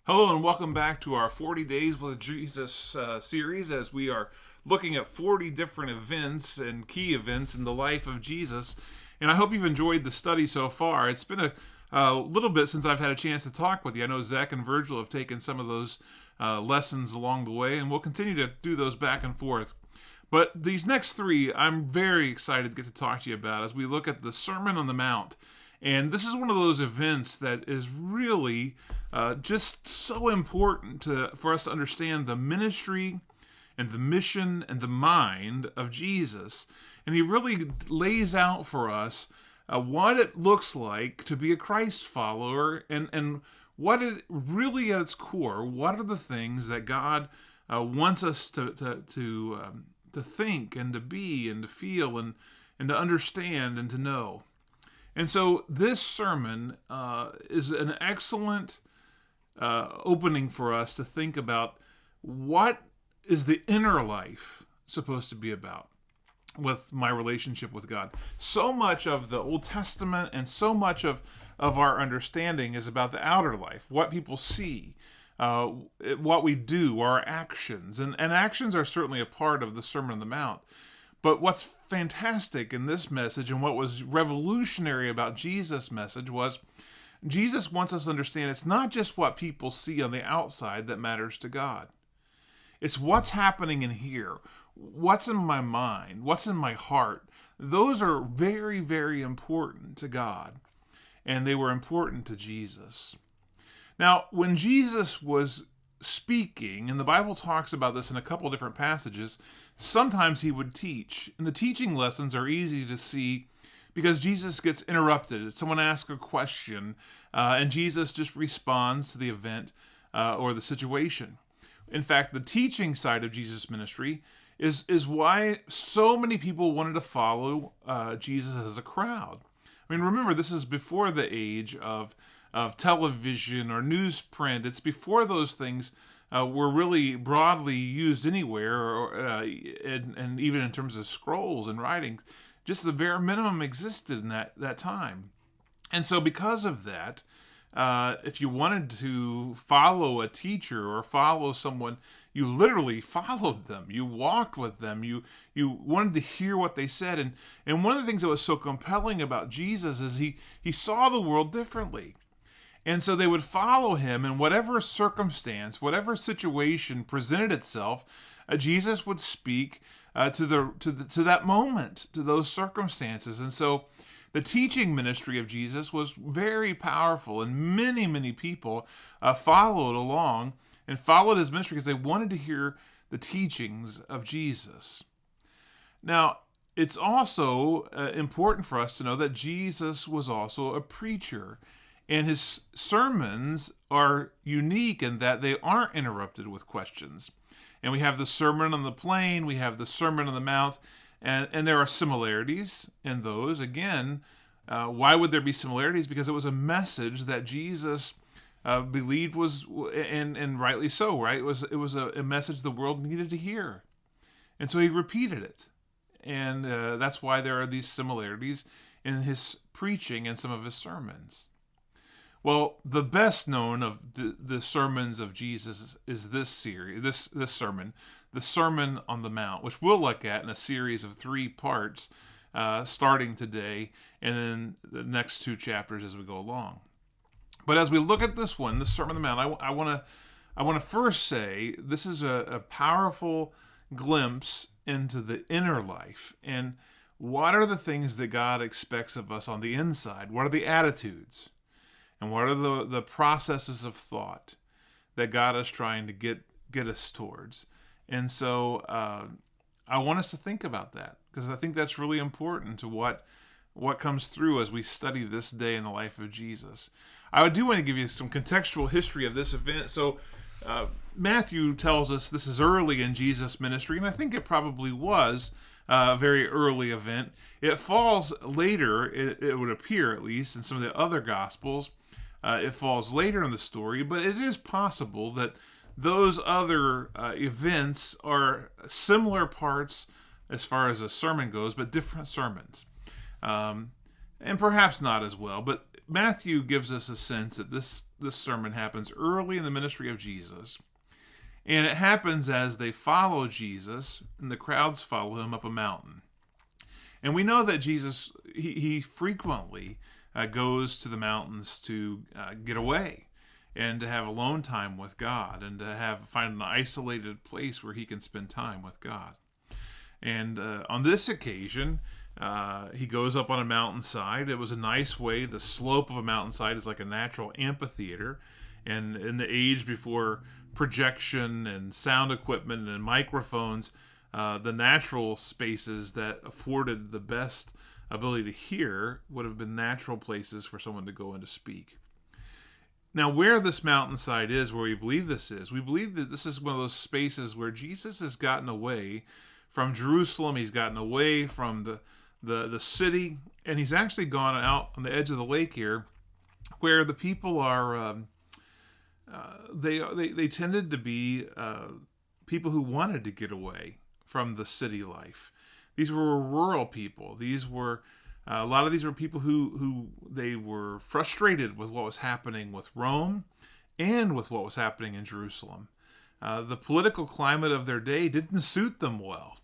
Hello and welcome back to our 40 Days with Jesus series as we are looking at 40 different events and key events in the life of Jesus. And I hope you've enjoyed the study so far. It's been a little bit since I've had a chance to talk with you. I know Zach and Virgil have taken some of those lessons along the way, and we'll continue to do those back and forth. But these next three, I'm very excited to get to talk to you about as we look at the Sermon on the Mount. And this is one of those events that is really just so important for us to understand the ministry and the mission and the mind of Jesus. And he really lays out for us what it looks like to be a Christ follower and what it really at its core, what are the things that God wants us to think and to be and to feel and to understand and to know. And so this sermon is an excellent opening for us to think about what is the inner life supposed to be about with my relationship with God. So much of the Old Testament and so much of our understanding is about the outer life, what people see, what we do, our actions. And actions are certainly a part of the Sermon on the Mount. But what's fantastic in this message and what was revolutionary about Jesus' message was Jesus wants us to understand it's not just what people see on the outside that matters to God. It's what's happening in here, what's in my mind, what's in my heart. Those are very, very important to God, and they were important to Jesus. Now, when Jesus was speaking, and the Bible talks about this in a couple different passages, sometimes he would teach. And the teaching lessons are easy to see because Jesus gets interrupted. Someone asks a question, and Jesus just responds to the event or the situation. In fact, the teaching side of Jesus' ministry is why so many people wanted to follow Jesus as a crowd. I mean, remember, this is before the age of television or newsprint. It's before those things were really broadly used anywhere, and even in terms of scrolls and writings. Just the bare minimum existed in that time. And so because of that, if you wanted to follow a teacher or follow someone, you literally followed them. You walked with them. You wanted to hear what they said. And one of the things that was so compelling about Jesus is he saw the world differently. And so they would follow him in whatever circumstance, whatever situation presented itself. Jesus would speak to that moment, to those circumstances. And so the teaching ministry of Jesus was very powerful, and many, many people followed along and followed his ministry because they wanted to hear the teachings of Jesus. Now, it's also important for us to know that Jesus was also a preacher. And his sermons are unique in that they aren't interrupted with questions. And we have the Sermon on the Plain, we have the Sermon on the Mount, and there are similarities in those. Again, why would there be similarities? Because it was a message that Jesus believed was, and rightly so, right? It was a message the world needed to hear. And so he repeated it. And that's why there are these similarities in his preaching and some of his sermons. Well, the best known of the sermons of Jesus is this series, this sermon, the Sermon on the Mount, which we'll look at in a series of 3 parts, starting today, and then the next 2 chapters as we go along. But as we look at this one, the Sermon on the Mount, I want to first say this is a powerful glimpse into the inner life and what are the things that God expects of us on the inside. What are the attitudes? And what are the processes of thought that God is trying to get us towards? And so I want us to think about that because I think that's really important to what comes through as we study this day in the life of Jesus. I do want to give you some contextual history of this event. So Matthew tells us this is early in Jesus' ministry, and I think it probably was a very early event. It falls later, it would appear at least, in some of the other Gospels. It falls later in the story, but it is possible that those other events are similar parts as far as a sermon goes, but different sermons. And perhaps not as well, but Matthew gives us a sense that this this sermon happens early in the ministry of Jesus. And it happens as they follow Jesus, and the crowds follow him up a mountain. And we know that Jesus, he frequently goes to the mountains to get away and to have alone time with God and to find an isolated place where he can spend time with God. And on this occasion, he goes up on a mountainside. It was a nice way. The slope of a mountainside is like a natural amphitheater. And in the age before projection and sound equipment and microphones, the natural spaces that afforded the best ability to hear would have been natural places for someone to go and to speak. Now, where this mountainside is, where we believe this is, we believe that this is one of those spaces where Jesus has gotten away from Jerusalem. He's gotten away from the city, and he's actually gone out on the edge of the lake here, where the people are. They tended to be people who wanted to get away from the city life. These were rural people. These were a lot of these were people who they were frustrated with what was happening with Rome and with what was happening in Jerusalem. The political climate of their day didn't suit them well.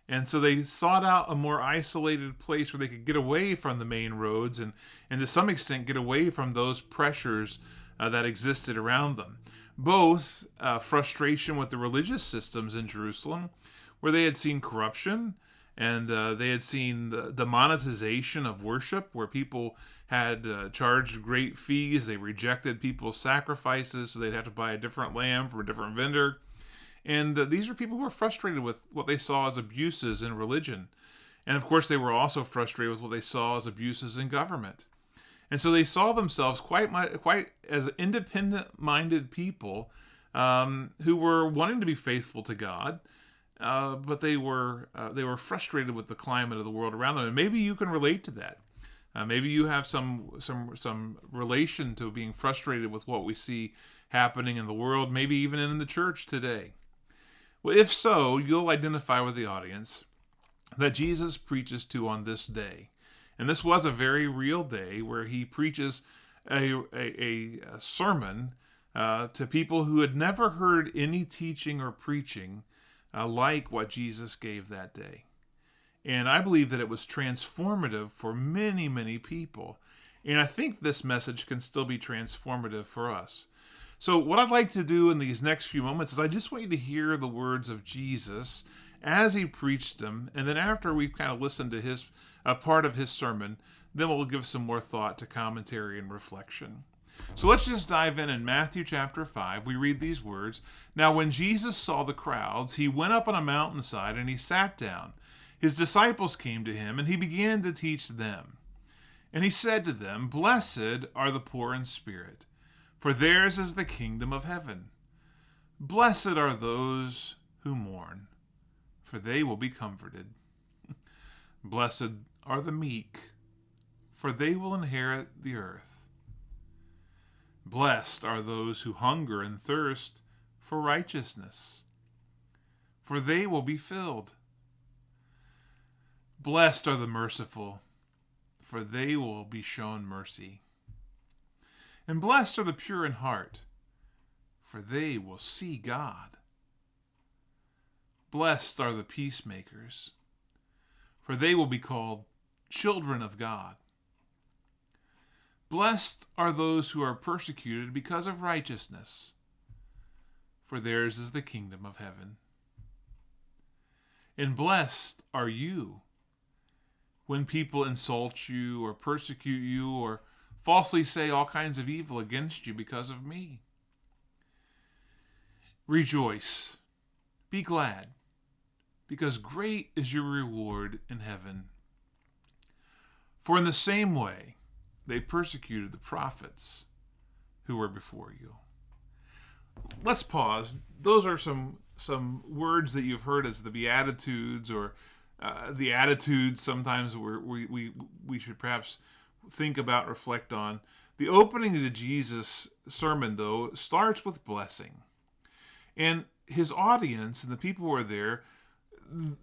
And so they sought out a more isolated place where they could get away from the main roads and to some extent get away from those pressures that existed around them. Both frustration with the religious systems in Jerusalem, where they had seen corruption and they had seen the monetization of worship, where people had charged great fees. They rejected people's sacrifices, so they'd have to buy a different lamb from a different vendor. And these were people who were frustrated with what they saw as abuses in religion. And of course, they were also frustrated with what they saw as abuses in government. And so they saw themselves quite as independent-minded people who were wanting to be faithful to God, but they were frustrated with the climate of the world around them. And maybe you can relate to that. Maybe you have some relation to being frustrated with what we see happening in the world, maybe even in the church today. Well, if so, you'll identify with the audience that Jesus preaches to on this day. And this was a very real day where he preaches a sermon to people who had never heard any teaching or preaching like what Jesus gave that day. And I believe that it was transformative for many, many people. And I think this message can still be transformative for us. So what I'd like to do in these next few moments is I just want you to hear the words of Jesus as he preached them. And then after we've kind of listened to a part of his sermon, then we'll give some more thought to commentary and reflection. So let's just dive in Matthew chapter 5. We read these words. Now when Jesus saw the crowds, he went up on a mountainside and he sat down. His disciples came to him and he began to teach them. And he said to them, "Blessed are the poor in spirit, for theirs is the kingdom of heaven. Blessed are those who mourn, for they will be comforted. Blessed are the meek, for they will inherit the earth. Blessed are those who hunger and thirst for righteousness, for they will be filled. Blessed are the merciful, for they will be shown mercy. And blessed are the pure in heart, for they will see God. Blessed are the peacemakers, for they will be called children of God. Blessed are those who are persecuted because of righteousness, for theirs is the kingdom of heaven. And blessed are you when people insult you or persecute you or falsely say all kinds of evil against you because of me. Rejoice, be glad, because great is your reward in heaven. For in the same way they persecuted the prophets who were before you." Let's pause. Those are some words that you've heard as the Beatitudes or the attitudes sometimes we should perhaps think about, reflect on. The opening of the Jesus sermon, though, starts with blessing. And his audience and the people who were there,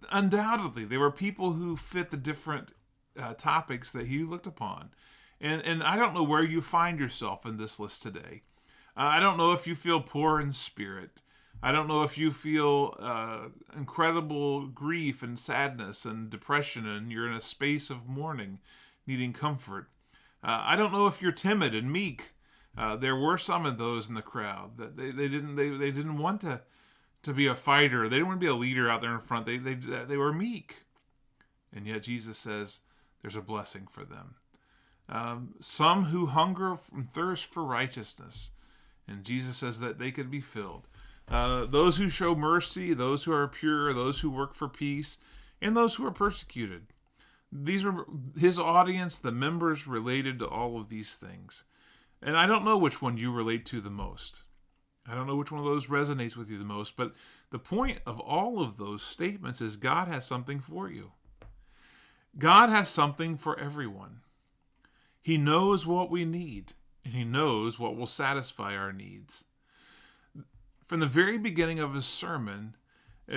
undoubtedly, they were people who fit the different topics that he looked upon. And I don't know where you find yourself in this list today. I don't know if you feel poor in spirit. I don't know if you feel incredible grief and sadness and depression, and you're in a space of mourning, needing comfort. I don't know if you're timid and meek. There were some of those in the crowd that they didn't want to be a fighter. They didn't want to be a leader out there in front. They were meek, and yet Jesus says there's a blessing for them. Some who hunger and thirst for righteousness, and Jesus says that they could be filled. Those who show mercy, those who are pure, those who work for peace, and those who are persecuted. These were his audience, the members related to all of these things. And I don't know which one you relate to the most. I don't know which one of those resonates with you the most, but the point of all of those statements is God has something for you. God has something for everyone. He knows what we need, and he knows what will satisfy our needs. From the very beginning of his sermon,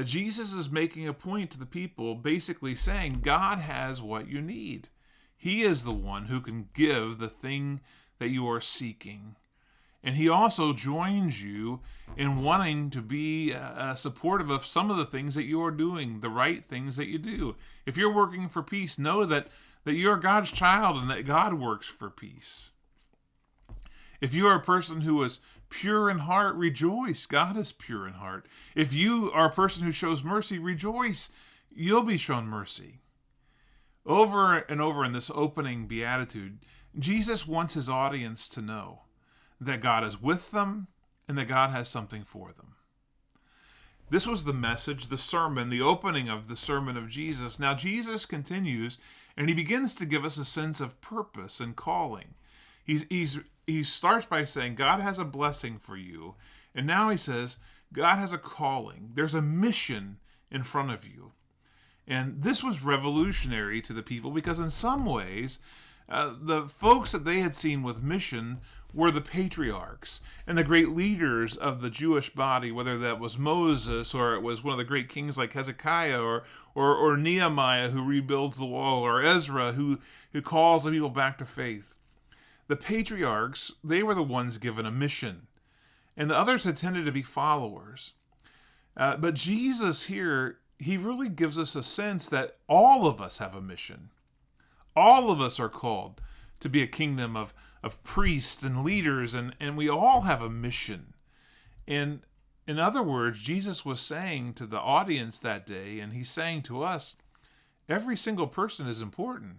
Jesus is making a point to the people, basically saying, God has what you need. He is the one who can give the thing that you are seeking. And he also joins you in wanting to be supportive of some of the things that you are doing, the right things that you do. If you're working for peace, know that you're God's child and that God works for peace. If you are a person who is pure in heart, rejoice. God is pure in heart. If you are a person who shows mercy, rejoice. You'll be shown mercy. Over and over in this opening beatitude, Jesus wants his audience to know that God is with them and that God has something for them. This was the message, the sermon, the opening of the sermon of Jesus. Now Jesus continues and he begins to give us a sense of purpose and calling. He starts by saying God has a blessing for you, and now he says God has a calling. There's a mission in front of you. And this was revolutionary to the people because in some ways, the folks that they had seen with mission were the patriarchs and the great leaders of the Jewish body, whether that was Moses or it was one of the great kings like Hezekiah or Nehemiah who rebuilds the wall, or Ezra who calls the people back to faith. The patriarchs, they were the ones given a mission, and the others had tended to be followers. But Jesus here, he really gives us a sense that all of us have a mission. All of us are called to be a kingdom of priests and leaders, and we all have a mission. And in other words, Jesus was saying to the audience that day, and he's saying to us, every single person is important.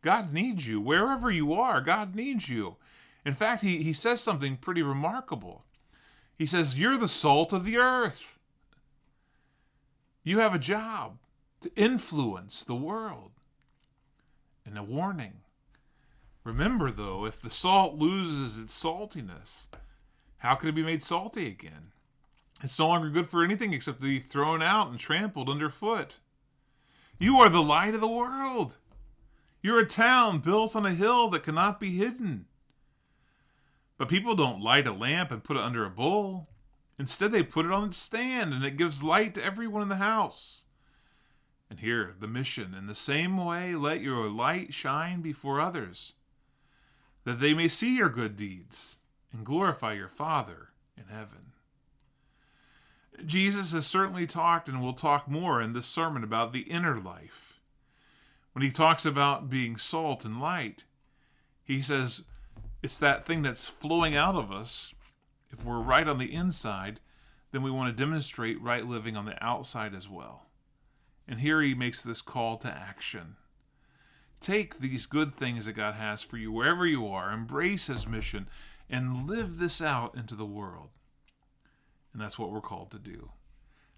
God needs you. Wherever you are, God needs you. In fact, he says something pretty remarkable. He says, you're the salt of the earth. You have a job to influence the world. And a warning. Remember, though, if the salt loses its saltiness, how can it be made salty again? It's no longer good for anything except to be thrown out and trampled underfoot. You are the light of the world. You're a town built on a hill that cannot be hidden. But people don't light a lamp and put it under a bowl. Instead, they put it on a stand, and it gives light to everyone in the house. And here, the mission. In the same way, let your light shine before others, that they may see your good deeds and glorify your Father in heaven. Jesus has certainly talked, and will talk more in this sermon, about the inner life. When he talks about being salt and light, he says it's that thing that's flowing out of us. If we're right on the inside, then we want to demonstrate right living on the outside as well. And here he makes this call to action. Take these good things that God has for you wherever you are, embrace his mission, and live this out into the world. And that's what we're called to do.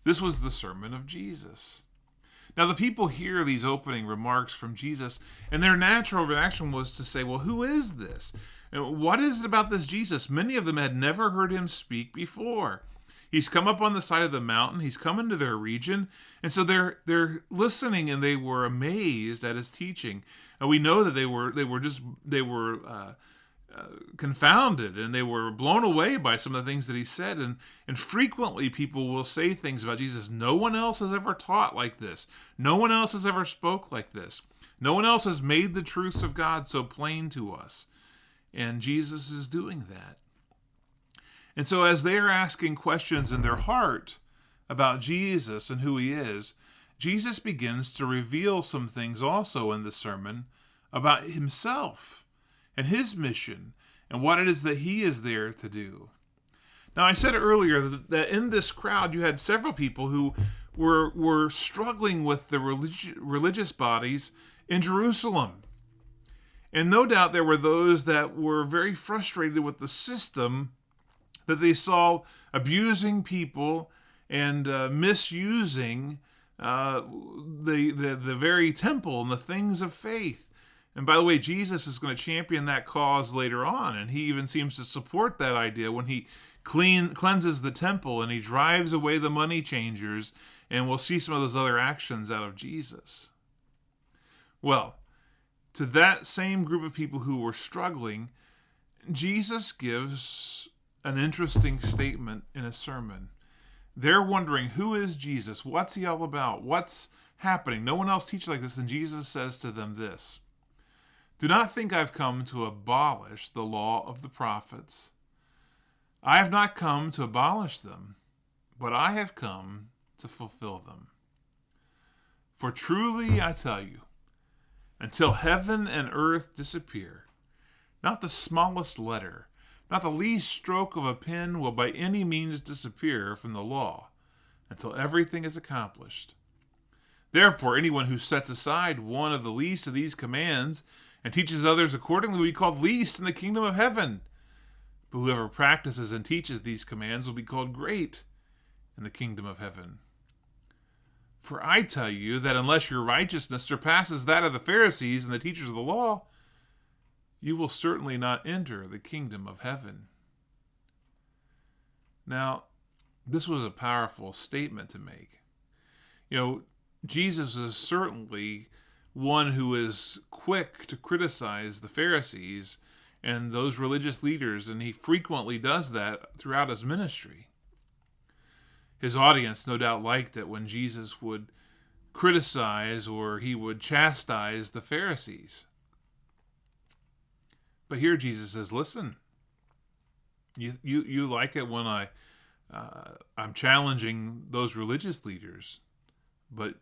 This was the sermon of Jesus. Now the people hear these opening remarks from Jesus, and their natural reaction was to say, well, who is this? And what is it about this Jesus? Many of them had never heard him speak before. He's come up on the side of the mountain. He's come into their region. And so they're listening, and they were amazed at his teaching. And we know that they were confounded, and they were blown away by some of the things that he said. And frequently people will say things about Jesus. No one else has ever taught like this. No one else has ever spoke like this. No one else has made the truths of God so plain to us. And Jesus is doing that. And so as they are asking questions in their heart about Jesus and who he is, Jesus begins to reveal some things also in the sermon about himself and his mission and what it is that he is there to do. Now, I said earlier that in this crowd you had several people who were struggling with the religious bodies in Jerusalem. And no doubt there were those that were very frustrated with the system that they saw abusing people and misusing the very temple and the things of faith. And by the way, Jesus is going to champion that cause later on, and he even seems to support that idea when he cleanses the temple and he drives away the money changers, and we'll see some of those other actions out of Jesus. Well, to that same group of people who were struggling, Jesus gives an interesting statement in a sermon. They're wondering, who is Jesus? What's he all about? What's happening? No one else teaches like this, and Jesus says to them this: "Do not think I've come to abolish the law of the prophets. I have not come to abolish them, but I have come to fulfill them. For truly I tell you, until heaven and earth disappear, not the smallest letter, not the least stroke of a pen will by any means disappear from the law until everything is accomplished. Therefore, anyone who sets aside one of the least of these commands and teaches others accordingly will be called least in the kingdom of heaven. But whoever practices and teaches these commands will be called great in the kingdom of heaven. For I tell you that unless your righteousness surpasses that of the Pharisees and the teachers of the law, you will certainly not enter the kingdom of heaven." Now, this was a powerful statement to make. Jesus is certainly one who is quick to criticize the Pharisees and those religious leaders, and he frequently does that throughout his ministry. His audience no doubt liked it when Jesus would criticize or he would chastise the Pharisees. But here Jesus says, listen, you like it when I'm challenging those religious leaders, but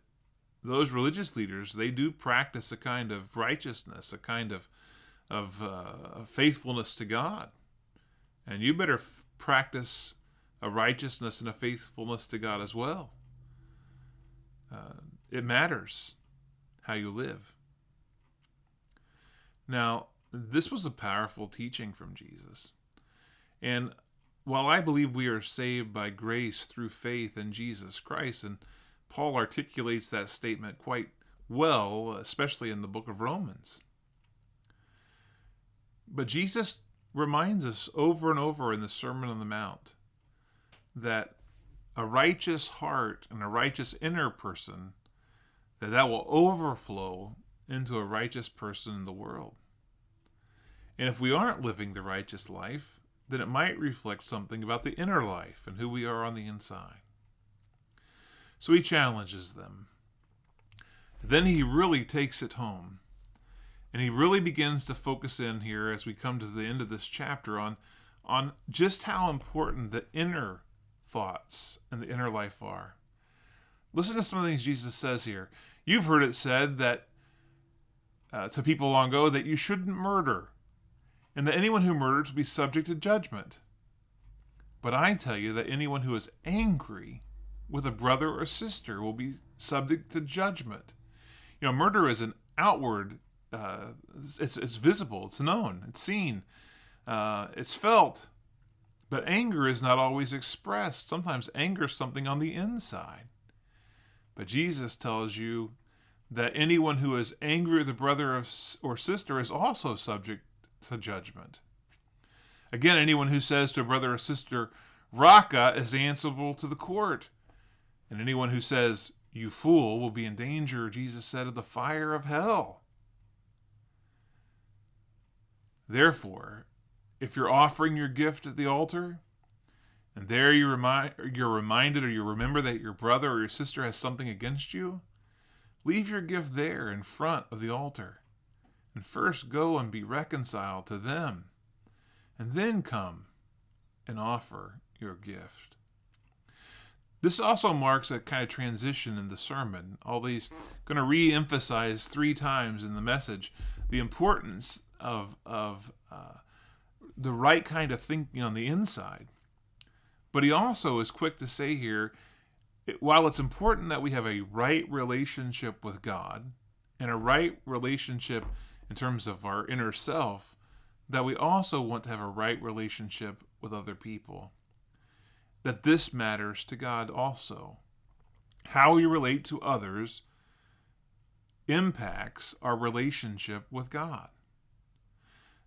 those religious leaders, they do practice a kind of righteousness, a kind of faithfulness to God. And you better practice a righteousness and a faithfulness to God as well. It matters how you live. Now, this was a powerful teaching from Jesus. And while I believe we are saved by grace through faith in Jesus Christ, and Paul articulates that statement quite well, especially in the book of Romans. But Jesus reminds us over and over in the Sermon on the Mount that a righteous heart and a righteous inner person, that will overflow into a righteous person in the world. And if we aren't living the righteous life, then it might reflect something about the inner life and who we are on the inside. So he challenges them. Then he really takes it home. And he really begins to focus in here as we come to the end of this chapter on just how important the inner thoughts and the inner life are. Listen to some of the things Jesus says here. You've heard it said that to people long ago that you shouldn't murder, and that anyone who murders will be subject to judgment. But I tell you that anyone who is angry with a brother or sister will be subject to judgment. Murder is an outward, it's visible, it's known, it's seen, it's felt. But anger is not always expressed. Sometimes anger is something on the inside. But Jesus tells you that anyone who is angry with a brother or sister is also subject to judgment. Again, anyone who says to a brother or sister, "Raka," is answerable to the court. And anyone who says, "You fool," will be in danger, Jesus said, of the fire of hell. Therefore, if you're offering your gift at the altar, and there you're reminded or you remember that your brother or your sister has something against you, leave your gift there in front of the altar, and first go and be reconciled to them, and then come and offer your gift. This also marks a kind of transition in the sermon. Although he's going to re-emphasize 3 times in the message the importance of the right kind of thinking on the inside. But he also is quick to say here, while it's important that we have a right relationship with God and a right relationship in terms of our inner self, that we also want to have a right relationship with other people. That this matters to God also. How we relate to others impacts our relationship with God.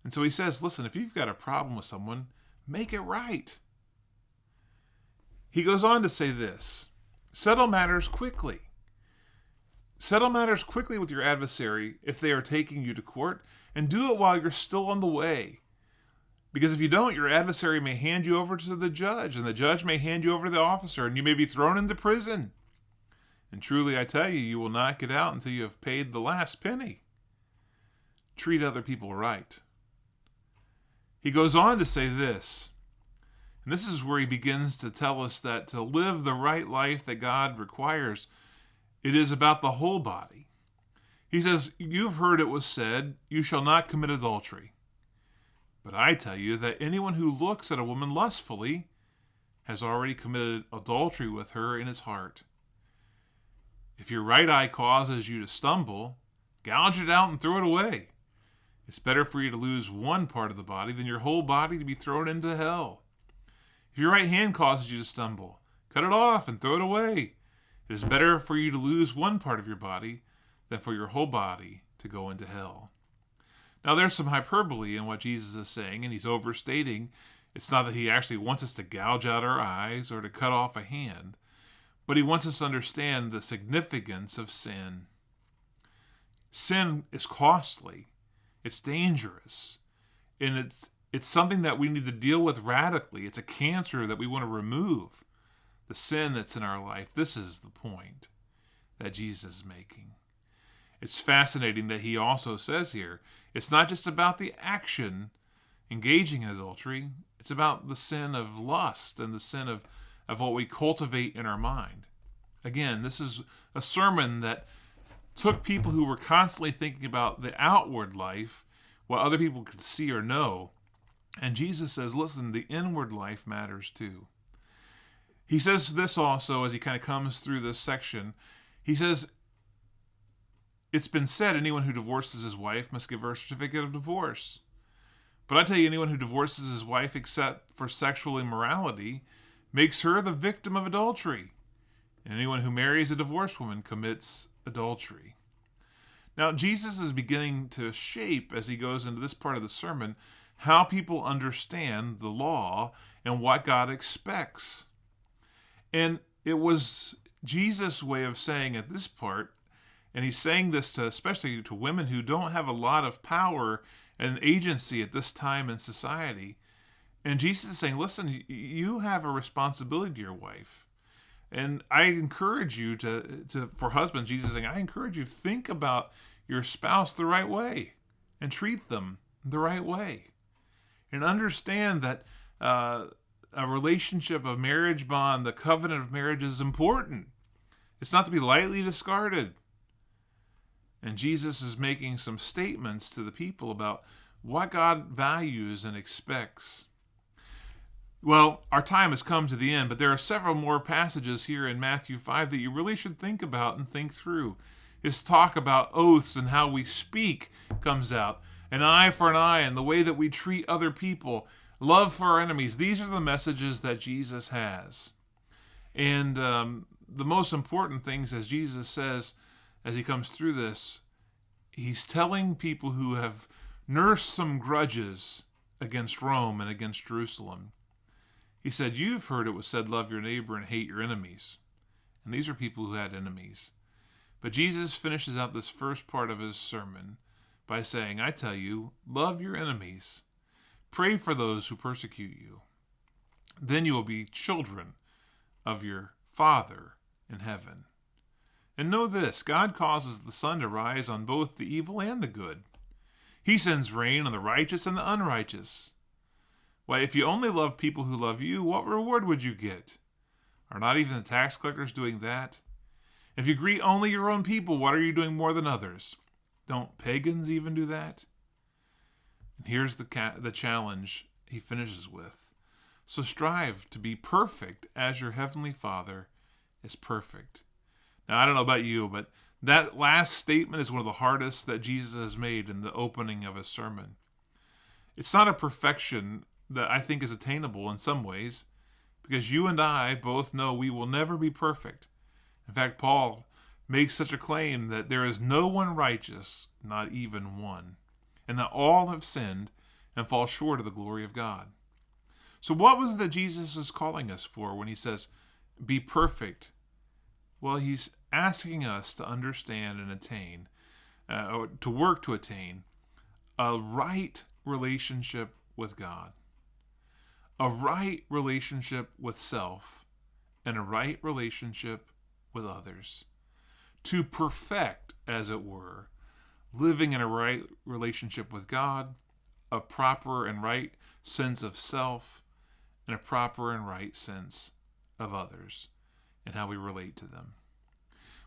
And so he says, listen, if you've got a problem with someone, make it right. He goes on to say this, settle matters quickly. Settle matters quickly with your adversary if they are taking you to court, and do it while you're still on the way. Because if you don't, your adversary may hand you over to the judge, and the judge may hand you over to the officer, and you may be thrown into prison. And truly, I tell you, you will not get out until you have paid the last penny. Treat other people right. He goes on to say this, and this is where he begins to tell us that to live the right life that God requires, it is about the whole body. He says, you've heard it was said, you shall not commit adultery. But I tell you that anyone who looks at a woman lustfully has already committed adultery with her in his heart. If your right eye causes you to stumble, gouge it out and throw it away. It's better for you to lose one part of the body than your whole body to be thrown into hell. If your right hand causes you to stumble, cut it off and throw it away. It is better for you to lose one part of your body than for your whole body to go into hell. Now there's some hyperbole in what Jesus is saying, and he's overstating. It's not that he actually wants us to gouge out our eyes or to cut off a hand, but he wants us to understand the significance of sin. Sin is costly. It's dangerous. And it's something that we need to deal with radically. It's a cancer that we want to remove. The sin that's in our life. This is the point that Jesus is making. It's fascinating that he also says here, it's not just about the action engaging in adultery. It's about the sin of lust and the sin of what we cultivate in our mind. Again, this is a sermon that took people who were constantly thinking about the outward life, what other people could see or know. And Jesus says, listen, the inward life matters too. He says this also as he kind of comes through this section. He says, it's been said anyone who divorces his wife must give her a certificate of divorce. But I tell you, anyone who divorces his wife except for sexual immorality makes her the victim of adultery. And anyone who marries a divorced woman commits adultery. Now, Jesus is beginning to shape, as he goes into this part of the sermon, how people understand the law and what God expects. And it was Jesus' way of saying at this part, and he's saying this to especially to women who don't have a lot of power and agency at this time in society. And Jesus is saying, listen, you have a responsibility to your wife. And I encourage you to for husbands, Jesus is saying, I encourage you to think about your spouse the right way and treat them the right way. And understand that a relationship, a marriage bond, the covenant of marriage is important. It's not to be lightly discarded. And Jesus is making some statements to the people about what God values and expects. Well, our time has come to the end, but there are several more passages here in Matthew 5 that you really should think about and think through. His talk about oaths and how we speak comes out. An eye for an eye and the way that we treat other people. Love for our enemies. These are the messages that Jesus has. And the most important things, as Jesus says, as he comes through this, he's telling people who have nursed some grudges against Rome and against Jerusalem. He said, you've heard it was said, love your neighbor and hate your enemies. And these are people who had enemies. But Jesus finishes out this first part of his sermon by saying, I tell you, love your enemies. Pray for those who persecute you. Then you will be children of your Father in heaven. And know this, God causes the sun to rise on both the evil and the good. He sends rain on the righteous and the unrighteous. Why, if you only love people who love you, what reward would you get? Are not even the tax collectors doing that? If you greet only your own people, what are you doing more than others? Don't pagans even do that? And here's the challenge he finishes with. So strive to be perfect as your heavenly Father is perfect. Now, I don't know about you, but that last statement is one of the hardest that Jesus has made in the opening of his sermon. It's not a perfection that I think is attainable in some ways, because you and I both know we will never be perfect. In fact, Paul makes such a claim that there is no one righteous, not even one, and that all have sinned and fall short of the glory of God. So what was that Jesus is calling us for when he says, be perfect? Well, he's asking us to understand and attain, or to work to attain, a right relationship with God, a right relationship with self, and a right relationship with others. To perfect, as it were, living in a right relationship with God, a proper and right sense of self, and a proper and right sense of others and how we relate to them.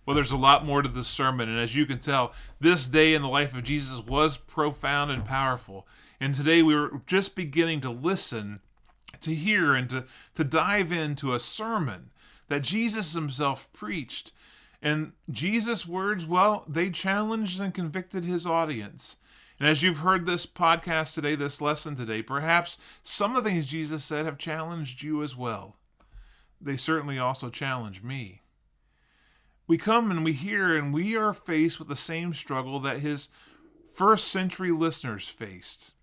Well, there's a lot more to this sermon, and as you can tell, this day in the life of Jesus was profound and powerful. And today we were just beginning to listen, to hear, and to dive into a sermon that Jesus himself preached. And Jesus' words, well, they challenged and convicted his audience. And as you've heard this podcast today, this lesson today, perhaps some of the things Jesus said have challenged you as well. They certainly also challenge me. We come and we hear and we are faced with the same struggle that his first century listeners faced.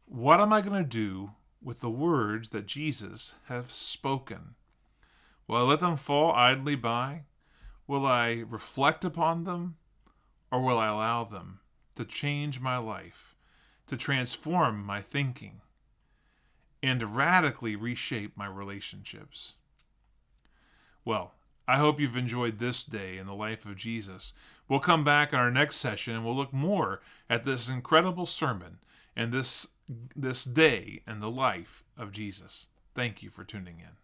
What am I going to do with the words that Jesus has spoken? Will I let them fall idly by? Will I reflect upon them? Or will I allow them to change my life, to transform my thinking, and to radically reshape my relationships? Well, I hope you've enjoyed this day in the life of Jesus. We'll come back in our next session and we'll look more at this incredible sermon and this day in the life of Jesus. Thank you for tuning in.